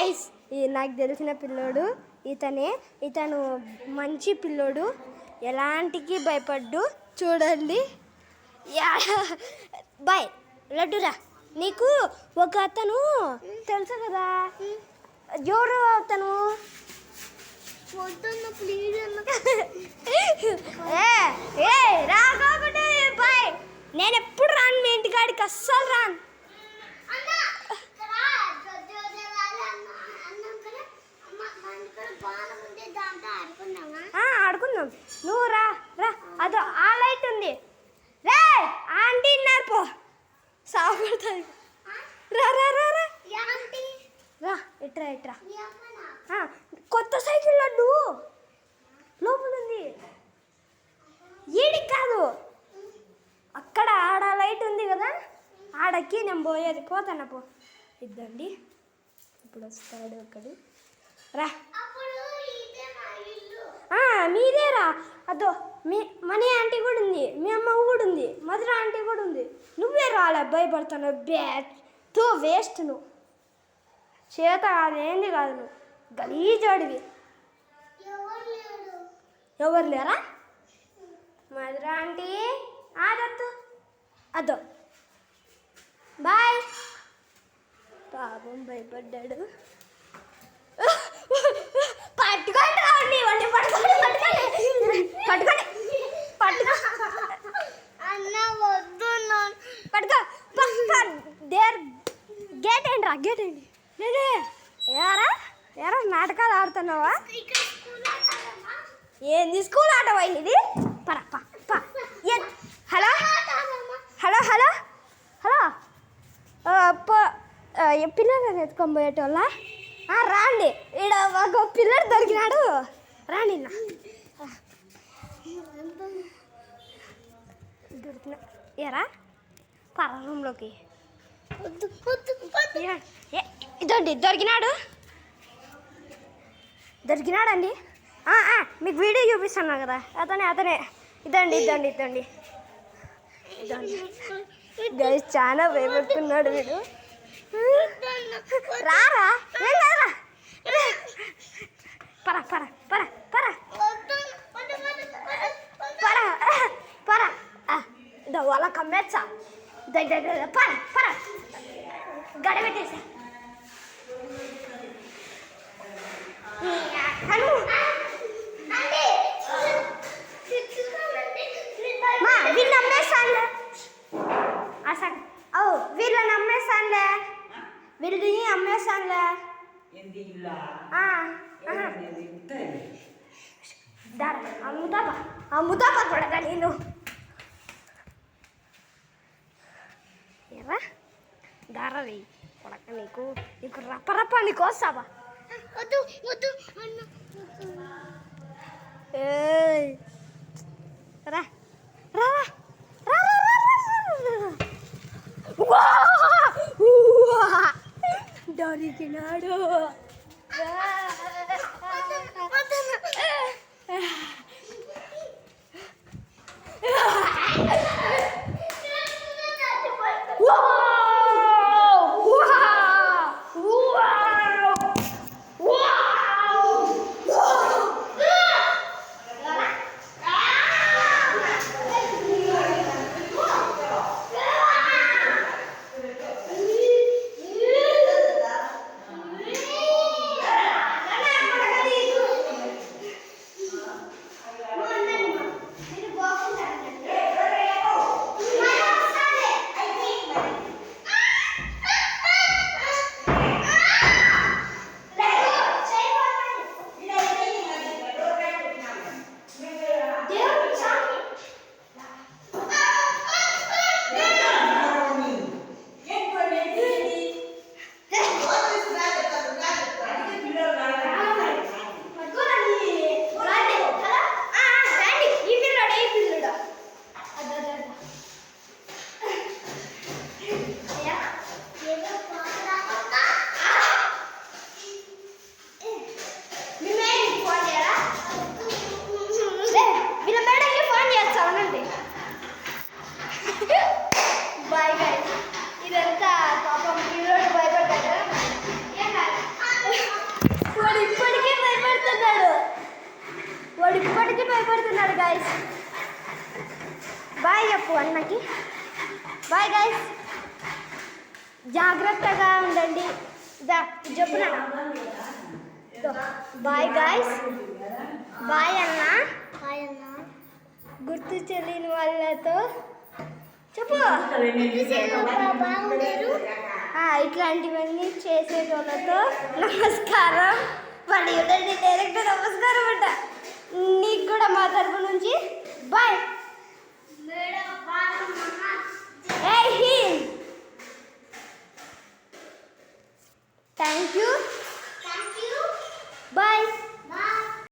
Guys నాకు తెలిసిన పిల్లోడు ఇతను మంచి పిల్లోడు, ఎలాంటికి భయపడ్డు. చూడండి. బాయ్ లడ్డురా, నీకు ఒక అతను తెలుసు కదా, ఎవరు అతను? రాకపోతే బాయ్, నేను ఎప్పుడు రాను మీ ఇంటికాడికి, అస్సలు రాను. ఆడుకుందాం, నువ్వు రా రా. అదో ఆ లైట్ ఉంది రే, ఆంటీ ఉన్నారు పో, సాగుతుంది. రా రా రా రా రా, ఇట్రా ఇట్రా. కొత్త సైకిల్ లడ్డు లోపల ఉంది, ఈడికి కాదు, అక్కడ ఆడ లైట్ ఉంది కదా, ఆడకి నేను పోయేది. పోతాను పో. ఇద్దండి, ఇప్పుడు వస్తాడు ఒకడు. రా, మీదేరా. అదో మీ మనీ ఆంటీ కూడా ఉంది, మీ అమ్మ కూడా ఉంది, మధుర ఆంటీ కూడా ఉంది. నువ్వే రాలే, భయపడుతున్నావు. బ్యాట్తో వేస్ట్, నువ్వు చేత అదేంది కాదు, నువ్వు గలీజోడివి. ఎవరు లేరా? మధుర ఆంటీ ఆదత్తు. అదో బాయ్. పాపం భయపడ్డాడు. పట్టుకోండి రాండి, ఇవన్నీ పట్టుకోండి పట్టుకోండి పట్టుకోండి పట్టుకో. అన్న వద్దు, పట్టుకో. దేర్ గేట్ ఏంటి రా, గేట్ ఏంటి? ఏరా ఏరా నాటకాలు ఆడుతున్నావా? ఏంది స్కూల్ ఆట పోయింది? పరా పా పా. హలో హలో హలో హలో, పిల్లలని ఎత్తుకొని పోయేటోళ్ళ రాండి. ఈడ ఒక పిల్లడు దొరికినాడు, రాండి. దొరికిన ఏరా పర రూమ్లోకి. ఇదండి దొరికినాడండి. మీకు వీడియో చూపిస్తున్నా కదా, అతనే. ఇదండి గైస్, చాలా భయపడుతున్నాడు వీడు. రారా పరా పరా పరా పరా పరా పరా. ఇదో వాళ్ళ కమ్మేచ్చా, పరా పరా, గడబెట్టేసా. వీళ్ళని అమ్మేస్తానులే, వీళ్ళని అమ్మేస్తానులే, వీళ్ళని అమ్మేస్తానులే. అమ్ముతాపా కొడగా నేను. ఎరా దారవి కొడక, నీకు రప్పరప్ప నీకు వస్తావా? రా రా దొరికినాడు. గైస్. బాయ్ చెప్పు అన్నకి. బాయ్ గైస్, జాగ్రత్తగా ఉండండి. చెప్పున బాయ్ గైస్. బాయ్ అన్న. బాయ్ అన్న. గుర్తు తెలియని వాళ్ళతో చెప్పు. ఇట్లాంటివన్నీ చేసేటోళ్ళతో నమస్కారం. వాళ్ళు డైరెక్ట్ నమస్కారం అంట. నీకు కూడా మా తరపు నుంచి బాయ్.